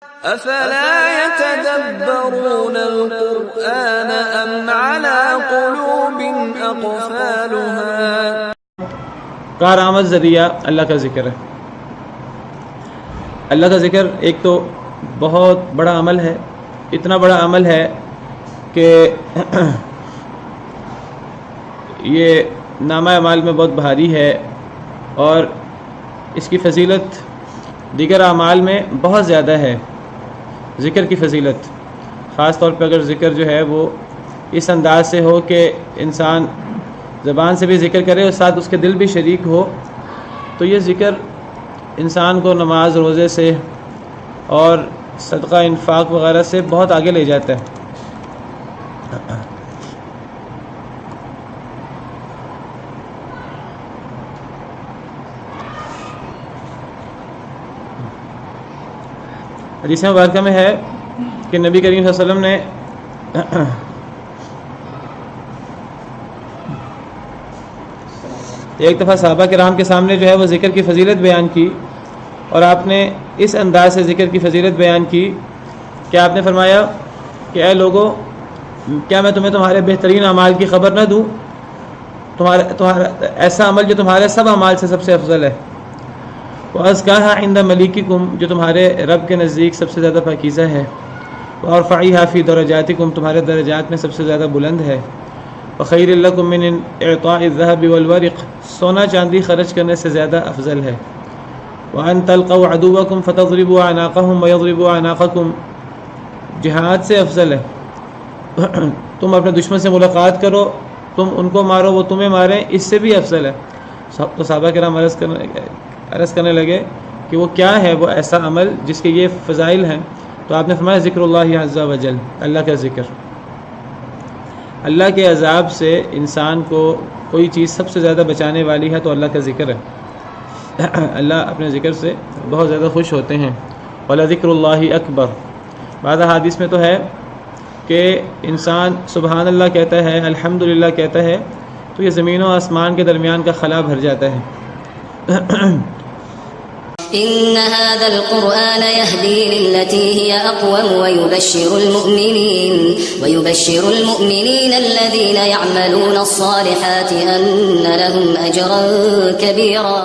افلا يتدبرون القرآن ام على قلوب اقفالها. کارآمد ذریعہ اللہ کا ذکر ہے. اللہ کا ذکر ایک تو بہت بڑا عمل ہے، اتنا بڑا عمل ہے کہ یہ نامہ اعمال میں بہت بھاری ہے، اور اس کی فضیلت دیگر اعمال میں بہت زیادہ ہے. ذکر کی فضیلت خاص طور پہ اگر ذکر جو ہے وہ اس انداز سے ہو کہ انسان زبان سے بھی ذکر کرے اور ساتھ اس کے دل بھی شریک ہو، تو یہ ذکر انسان کو نماز روزے سے اور صدقہ انفاق وغیرہ سے بہت آگے لے جاتا ہے. حدیث مبارکہ میں ہے کہ نبی کریم صلی اللہ علیہ وسلم نے ایک دفعہ صحابہ کرام کے سامنے جو ہے وہ ذکر کی فضیلت بیان کی، اور آپ نے اس انداز سے ذکر کی فضیلت بیان کی کہ آپ نے فرمایا کہ اے لوگو، کیا میں تمہارے بہترین اعمال کی خبر نہ دوں؟ تمہارا ایسا عمل جو تمہارے سب اعمال سے سب سے افضل ہے. وَأَزْكَاهَا عِنْدَ مَلِيكِكُمْ، جو تمہارے رب کے نزدیک سب سے زیادہ پاکیزہ ہے. وَأَرْفَعِهَا فِي دَرَجَاتِكُمْ، تمہارے درجات میں سب سے زیادہ بلند ہے. وَخَيْرٍ لَكُمْ مِنْ إِعْطَاءِ الذَّهَبِ وَالْوَرِقِ، سونا چاندی خرچ کرنے سے زیادہ افضل ہے. وَأَن تَلْقَوْا عَدُوَّكُمْ فَتَضْرِبُوا أَعْنَاقَهُمْ وَيَضْرِبُوا أَعْنَاقَكُمْ، جہاد سے افضل ہے. تم اپنے دشمن سے ملاقات کرو، تم ان کو مارو وہ تمہیں ماریں، اس سے بھی افضل ہے. تو صحابہ کرام عرض کرنے لگے کہ وہ کیا ہے وہ ایسا عمل جس کے یہ فضائل ہیں؟ تو آپ نے فرمایا ذکر اللہ عز و جل، اللہ کا ذکر. اللہ کے عذاب سے انسان کو کوئی چیز سب سے زیادہ بچانے والی ہے تو اللہ کا ذکر ہے. اللہ اپنے ذکر سے بہت زیادہ خوش ہوتے ہیں. وَلَذِكْرُ اللَّهِ أَكْبَرُ، بعض حدیث میں تو ہے کہ انسان سبحان اللہ کہتا ہے، الحمدللہ کہتا ہے، تو یہ زمین و آسمان کے درمیان کا خلا بھر جاتا ہے. إن هذا القرآن يهدي للتي هي أقوم ويبشر المؤمنين الذين يعملون الصالحات أن لهم أجرا كبيرا.